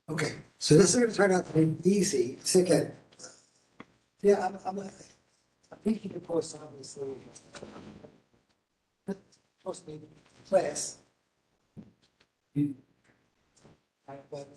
Okay, so this is gonna turn out to be easy. It's again. Yeah, I'm thinking of course, obviously. Supposed to be class. But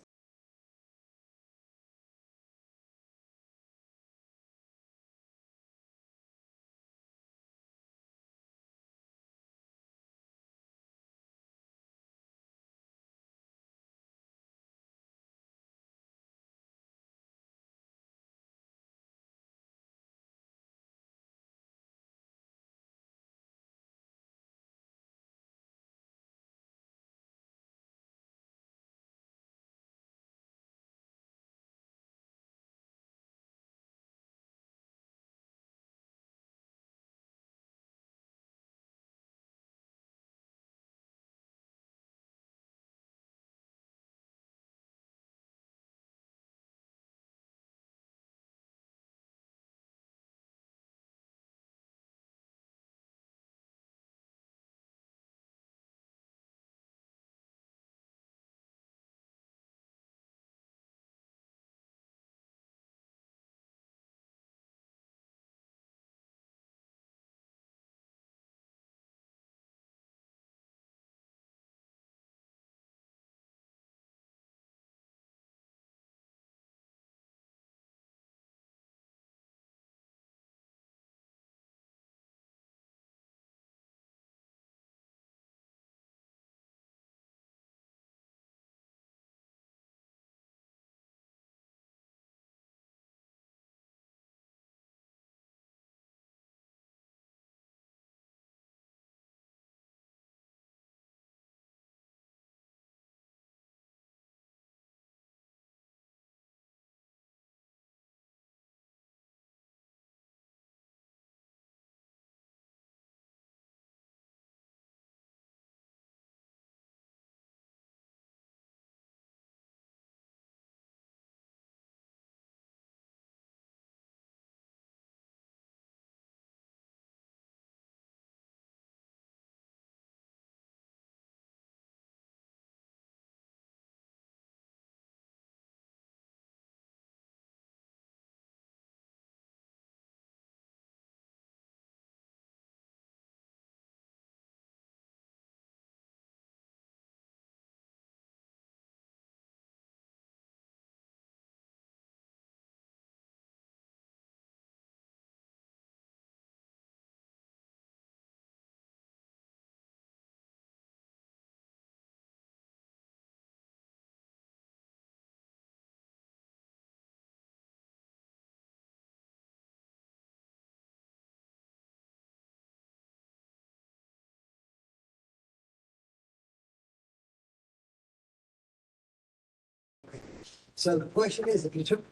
so the question is, if you took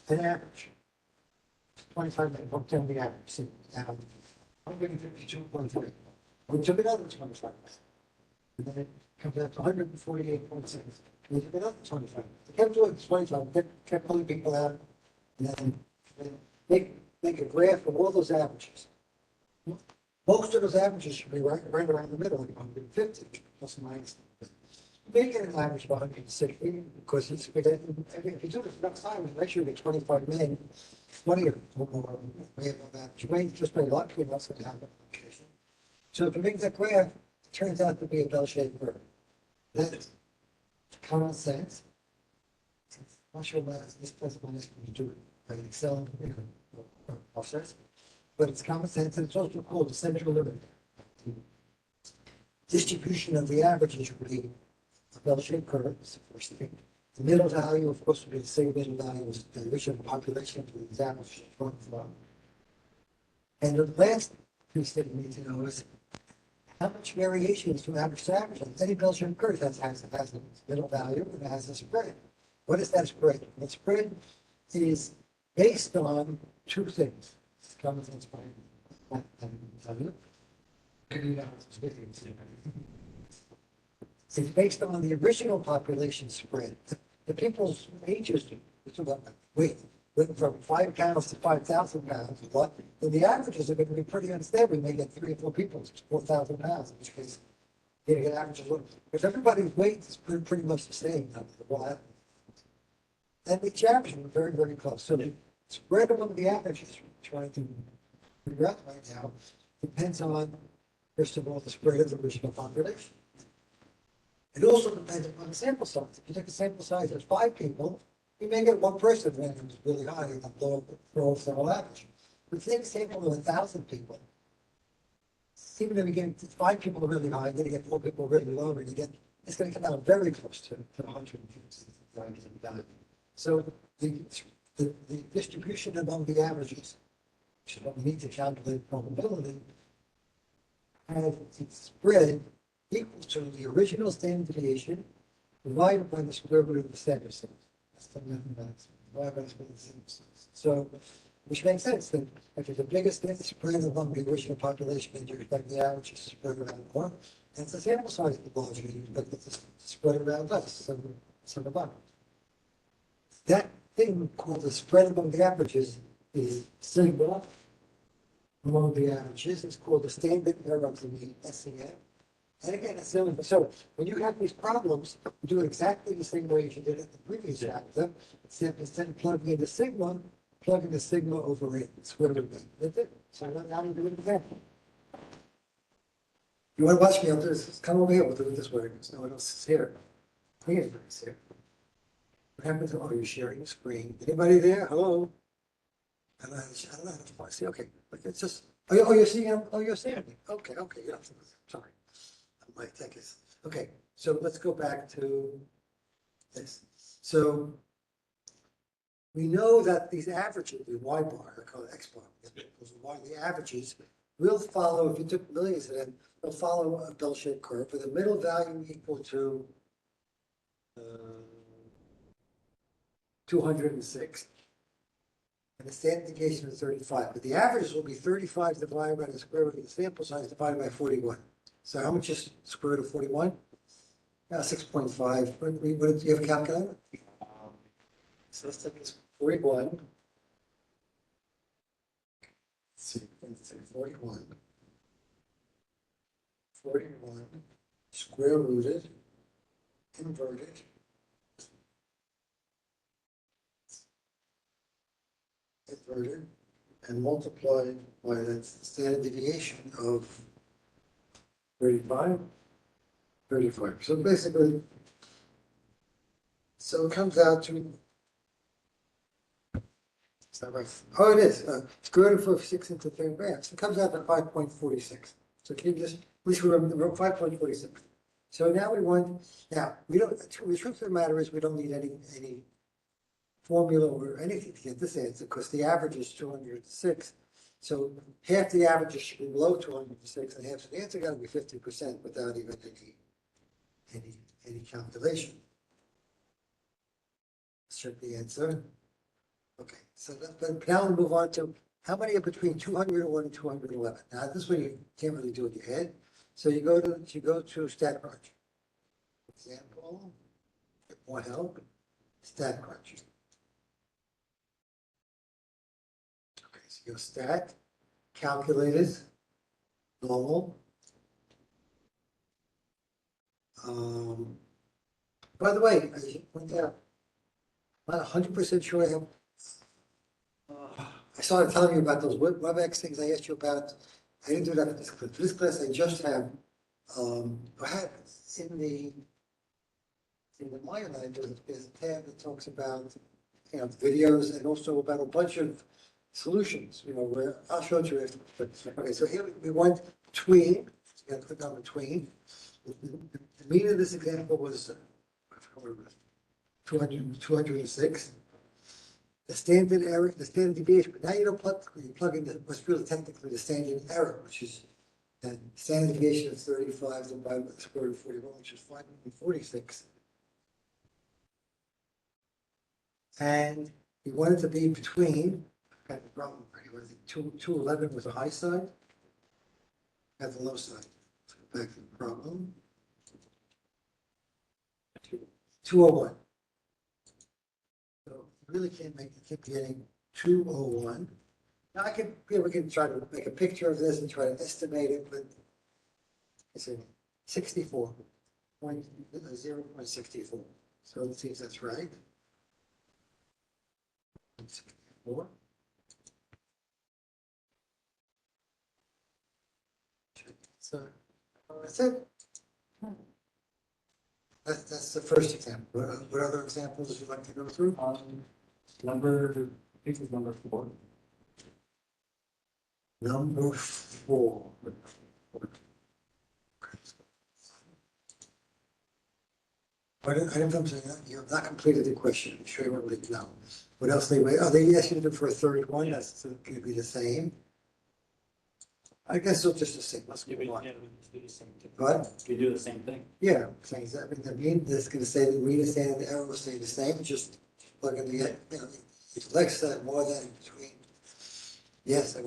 an average, 25 minutes, don't tell me the average, so, 152.3. We took another 25 minutes, and then it comes out to 148.6. We took another 25. It kept doing 25, kept pulling people out, and then make a graph of all those averages. Most of those averages should be right around the middle, like 150, plus or minus. Make it an average of 160, because it's, if you do this enough time, make sure you get 25 million, 20 or more, way above that. You may just be lucky enough to have that. So if you make that graph, it turns out to be a bell-shaped curve. That's common sense. I'm not sure why this principle is going to do it by Excel, process, but it's common sense, and it's also called the central limit. The distribution of the averages would be a bell-shaped curve, is the first thing. The middle value, of course, would be the same middle value as the original population to the example going from. And the last piece that we need to know is how much variation is from average to average. Any bell-shaped curve has a middle value and it has a spread. What is that spread? The spread is based on two things. It's common sense by it's based on the original population spread. The people's ages, went from 5 pounds to 5,000 pounds. What? Then the averages are going to be pretty unstable. You may get 3 or 4 people, 4,000 pounds, in which case you get averages. Because everybody's weight is pretty much the same. Well, and the averages were very, very close. So the spread among the averages we're trying to figure out right now depends on, first of all, the spread of the original population. It also depends on the sample size. If you take a sample size of 5 people, you may get one person who's really high and low for several average. But if you take a sample of 1,000 people, even if you get 5 people really high, you're going to get 4 people really low, and it's going to come out very close to 100. So the distribution among the averages, which is what we need to calculate probability, has its spread equal to the original standard deviation divided by the square root of the standard size. That's the mathematics. Divided by the square root of the standard size. So, which makes sense that if you're the biggest spread among the original population, then you expect the average to spread around more. And it's the sample size of the larger, you expect it to spread around less. So the bottom. That thing called the spread among the averages is sigma among the averages. It's called the standard error of the SEM. And again, it's similar. So when you have these problems, you do it exactly the same way as you did it in the previous chapter. Except instead of plugging in the sigma, plug in the sigma over 8. Square root of 8. That's it. So now you do it again. You want to watch me? I'll do this. Come over here. We'll do it this way. No one else is here. Everybody's here. What happens? Oh, you're sharing the screen. Anybody there? Hello? I don't know how to see. Okay. It's just, you're seeing him? Oh, you're seeing me. Okay. Yeah. Sorry. My tech is, okay. So let's go back to this. So we know that these averages, the Y bar, I call it X bar, because the averages will follow, if you took millions of them, they'll follow a bell-shaped curve with a middle value equal to 206. And the standard deviation is 35. But the averages will be 35 divided by the square root of the sample size divided by 41. So how much is square root of 41? 6.5. What do you have a calculator? So let's take this 41. Let's see, 41. 41 square rooted, inverted. Inverted and multiplied by the standard deviation of 35. So basically, so it comes out to, it's not right. Oh, it is. Square root of 6 into 10 grams. It comes out to 5.46. So can you just, at least remember 5.46. So now we don't, the truth of the matter is we don't need any formula or anything to get this answer because the average is 206. So half the averages should be below 206 and half, so the answer got to be 50% without even any calculation. Should the answer. Okay, so but now we move on to how many are between 201 and 211. Now this one you can't really do in your head. So you go to StatCrunch. Example, get more help. StatCrunch. Okay, so you go stat, calculators, normal. By the way, I should point out, I'm not 100% sure I have. I started telling you about those WebEx things I asked you about. I didn't do that for this class. For this class, I just have, perhaps in the Myoline, there's a tab that talks about, videos and also about a bunch of solutions, where I'll show it to you. Okay, so here we want tween. So you got to click on the tween. The mean of this example was 206. The standard error, the standard deviation, but now you don't plug in what's really technically the standard error, which is the standard deviation of 35 divided by the square root of 41, which is 546. And we want it to be between, got the problem, right? 211 was the high side, got the low side. Let's go back to the problem. 201. So you really can't keep getting 201. Now we can try to make a picture of this and try to estimate it, but it's 0.64. So let's see if that's right. 4. So, that's it. That's the first example. What other examples would you like to go through? Number, I think it's number 4. Number 4. What items are not, you have not completed the question, I'm sure you want to know. What else are they asking you for a third one? That's going to be the same. I guess it's just the same, let's Yeah, give we one. do the same thing. What? We do the same thing. Yeah, saying that, I mean, this is going to say the reader saying the arrow will stay the same, just plug in the, if Lex said more than between, yes, I